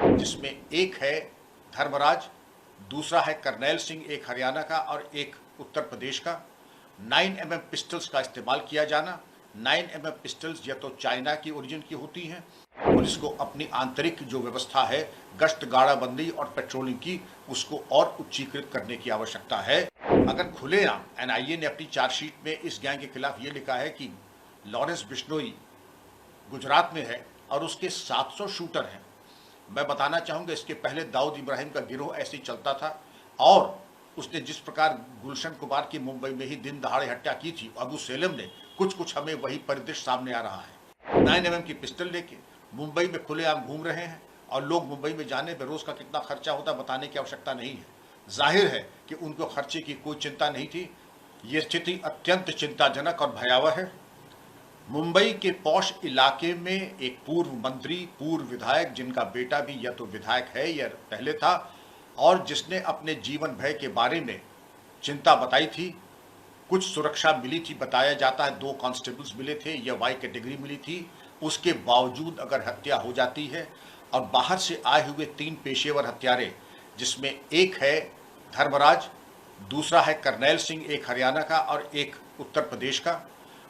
जिसमें एक है धर्मराज, दूसरा है करनैल सिंह, एक हरियाणा का और एक उत्तर प्रदेश का। 9mm पिस्टल्स का इस्तेमाल किया जाना। 9mm पिस्टल्स या तो चाइना की ओरिजिन की होती हैं। पुलिस को अपनी आंतरिक जो व्यवस्था है, गश्त गाड़ाबंदी और पेट्रोलिंग की, उसको और उच्चीकृत करने की आवश्यकता है। अगर खुलेआम एनआईए ने अपनी चार्जशीट में इस गैंग के खिलाफ ये लिखा है कि लॉरेंस बिश्नोई गुजरात में है और उसके 700 शूटर हैं। मैं बताना चाहूँगा, इसके पहले दाऊद इब्राहिम का गिरोह ऐसे ही चलता था और उसने जिस प्रकार गुलशन कुमार की मुंबई में ही दिन दहाड़े हत्या की थी, अबू सेलम ने, कुछ हमें वही परिदृश्य सामने आ रहा है। 9mm की पिस्टल लेके मुंबई में खुलेआम घूम रहे हैं और लोग मुंबई में जाने पर रोज का कितना खर्चा होता बताने की आवश्यकता नहीं है। जाहिर है कि उनको खर्चे की कोई चिंता नहीं थी। ये स्थिति अत्यंत चिंताजनक और भयावह है। मुंबई के पॉश इलाके में एक पूर्व मंत्री, पूर्व विधायक, जिनका बेटा भी या तो विधायक है या पहले था, और जिसने अपने जीवन भय के बारे में चिंता बताई थी। कुछ सुरक्षा मिली थी, बताया जाता है 2 कांस्टेबल्स मिले थे या वाई कैटेगरी मिली थी। उसके बावजूद अगर हत्या हो जाती है और बाहर से आए हुए 3 पेशेवर हत्यारे, जिसमें एक है धर्मराज, दूसरा है करनैल सिंह, एक हरियाणा का और एक उत्तर प्रदेश का।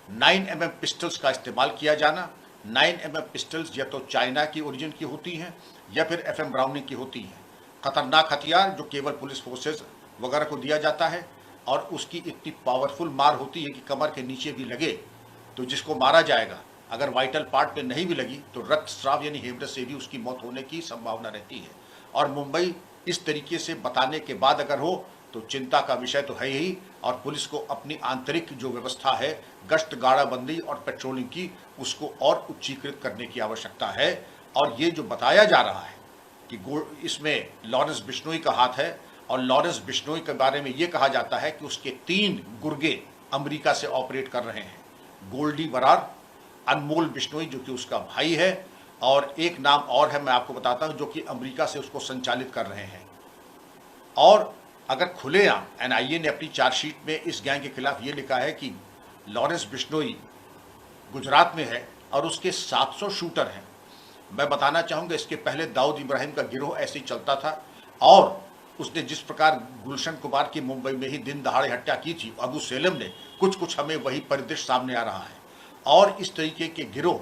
9mm पिस्टल्स का इस्तेमाल किया जाना। 9mm पिस्टल्स या तो चाइना की ओरिजिन की होती हैं या फिर FM ब्राउनिंग की होती हैं। खतरनाक हथियार जो केवल पुलिस फोर्सेज वगैरह को दिया जाता है और उसकी इतनी पावरफुल मार होती है कि कमर के नीचे भी लगे तो जिसको मारा जाएगा, अगर वाइटल पार्ट पे नहीं भी लगी तो रक्तस्राव यानी हेमरेज से भी उसकी मौत होने की संभावना रहती है। और मुंबई इस तरीके से बताने के बाद अगर हो तो चिंता का विषय तो है ही। और पुलिस को अपनी आंतरिक जो व्यवस्था है, गश्त गाड़ाबंदी और पेट्रोलिंग की, उसको और उच्चीकृत करने की आवश्यकता है। और ये जो बताया जा रहा है कि इसमें लॉरेंस बिश्नोई का हाथ है, और लॉरेंस बिश्नोई के बारे में ये कहा जाता है कि उसके 3 गुर्गे अमेरिका से ऑपरेट कर रहे हैं। गोल्डी बरार, अनमोल बिश्नोई जो कि उसका भाई है, और एक नाम और है मैं आपको बताता हूं जो कि अमेरिका से उसको संचालित कर रहे हैं। और अगर खुलेआम एनआईए ने अपनी चार्जशीट में इस गैंग के खिलाफ ये लिखा है कि लॉरेंस बिश्नोई गुजरात में है और उसके 700 शूटर हैं। मैं बताना चाहूँगा, इसके पहले दाऊद इब्राहिम का गिरोह ऐसे ही चलता था और उसने जिस प्रकार गुलशन कुमार की मुंबई में ही दिन दहाड़े हत्या की थी, अबू सेलम ने, कुछ हमें वही परिदृश्य सामने आ रहा है। और इस तरीके के गिरोह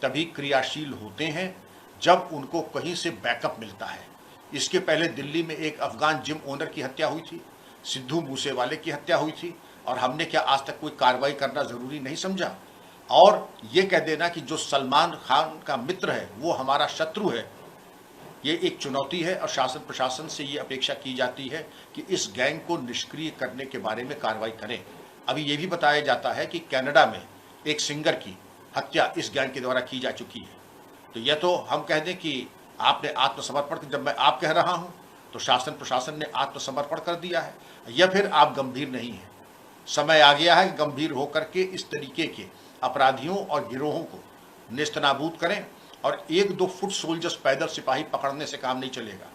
तभी क्रियाशील होते हैं जब उनको कहीं से बैकअप मिलता है। इसके पहले दिल्ली में एक अफगान जिम ओनर की हत्या हुई थी, सिद्धू मूसेवाले की हत्या हुई थी, और हमने क्या आज तक कोई कार्रवाई करना जरूरी नहीं समझा। और ये कह देना कि जो सलमान खान का मित्र है वो हमारा शत्रु है, ये एक चुनौती है। और शासन प्रशासन से ये अपेक्षा की जाती है कि इस गैंग को निष्क्रिय करने के बारे में कार्रवाई करें। अभी ये भी बताया जाता है कि कनाडा में एक सिंगर की हत्या इस गैंग के द्वारा की जा चुकी है। तो यह तो हम कह दें कि आपने आत्मसमर्पण, जब मैं आप कह रहा हूं तो शासन प्रशासन ने आत्मसमर्पण कर दिया है, या फिर आप गंभीर नहीं हैं। समय आ गया है गंभीर होकर के इस तरीके के अपराधियों और गिरोहों को नेस्तनाबूद करें। और 1-2 फुट सोल्जर्स, पैदल सिपाही पकड़ने से काम नहीं चलेगा।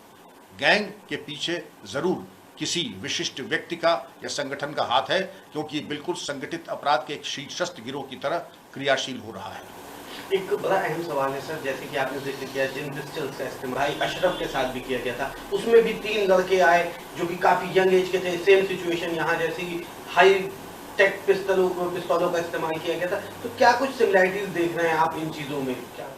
गैंग के पीछे जरूर किसी विशिष्ट व्यक्ति का या संगठन का हाथ है, क्योंकि बिल्कुल संगठित अपराध के एक शीर्षस्थ गिरोह की तरह क्रियाशील हो रहा है। एक बड़ा अहम सवाल है सर, जैसे कि आपने जिक्र किया जिन पिस्टल्स का इस्तेमाल भाई अशरफ के साथ भी किया गया था, उसमें भी 3 लड़के आए जो कि काफी यंग एज के थे। सेम सिचुएशन यहाँ जैसी हाई टेक पिस्तलों का इस्तेमाल किया गया था। तो क्या कुछ सिमिलैरिटीज देख रहे हैं आप इन चीजों में? क्या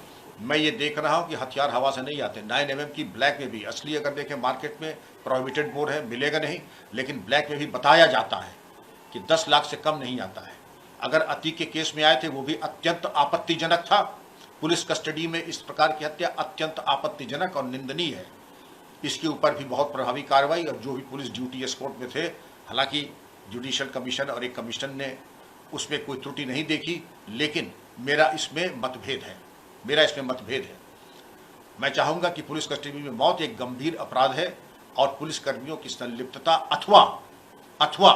मैं ये देख रहा हूँ कि हथियार हवा से नहीं आते। 9mm की ब्लैक में भी, असली अगर देखें मार्केट में प्रोहिबिटेड मोड है, मिलेगा नहीं, लेकिन ब्लैक में भी बताया जाता है कि 10 लाख से कम नहीं आता है। अगर अतीक के केस में आए थे वो भी अत्यंत आपत्तिजनक था। पुलिस कस्टडी में इस प्रकार की हत्या अत्यंत आपत्तिजनक और निंदनीय है। इसके ऊपर भी बहुत प्रभावी कार्रवाई, और जो भी पुलिस ड्यूटी एस्कॉर्ट में थे, हालांकि जुडिशियल कमीशन और एक कमीशन ने उसमें कोई त्रुटि नहीं देखी, लेकिन मेरा इसमें मतभेद है। मैं चाहूँगा कि पुलिस कस्टडी में मौत एक गंभीर अपराध है और पुलिसकर्मियों की संलिप्तता अथवा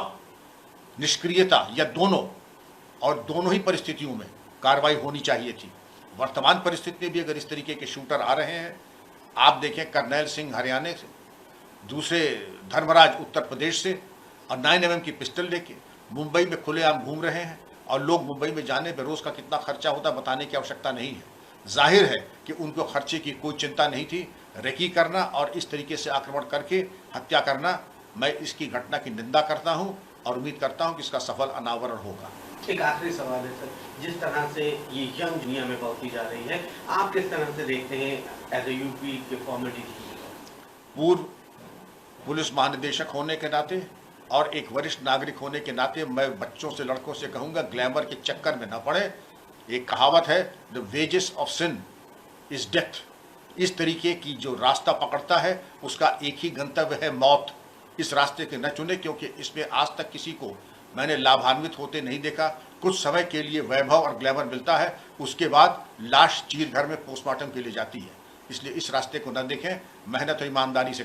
निष्क्रियता या दोनों ही परिस्थितियों में कार्रवाई होनी चाहिए थी। वर्तमान परिस्थिति में भी अगर इस तरीके के शूटर आ रहे हैं, आप देखें करनैल सिंह हरियाणा से, दूसरे धर्मराज उत्तर प्रदेश से, और 9mm की पिस्टल लेके मुंबई में खुलेआम घूम रहे हैं, और लोग मुंबई में जाने पर रोज का कितना खर्चा होता बताने की आवश्यकता नहीं है। जाहिर है कि उनको खर्चे की कोई चिंता नहीं थी। रेकी करना और इस तरीके से आक्रमण करके हत्या करना, मैं इसकी घटना की निंदा करता हूं और उम्मीद करता हूं कि इसका सफल अनावरण होगा। एक आखिरी सवाल है सर, जिस तरह से ये यंग दुनिया में बढ़ती जा रही है, आप किस तरह से देखते हैं एज ए यूपी के फॉर्मर डीजीपी? पूर्व पुलिस महानिदेशक होने के नाते और एक वरिष्ठ नागरिक होने के नाते मैं बच्चों से, लड़कों से कहूंगा, ग्लैमर के चक्कर में न पड़े। एक कहावत है, the wages of sin is death. इस तरीके की जो रास्ता पकड़ता है उसका एक ही गंतव्य है, मौत। इस रास्ते के न चुने, क्योंकि इसमें आज तक किसी को मैंने लाभान्वित होते नहीं देखा। कुछ समय के लिए वैभव और ग्लैमर मिलता है, उसके बाद लाश चीर घर में पोस्टमार्टम के लिए जाती है। इसलिए इस रास्ते को न देखें, मेहनत और ईमानदारी से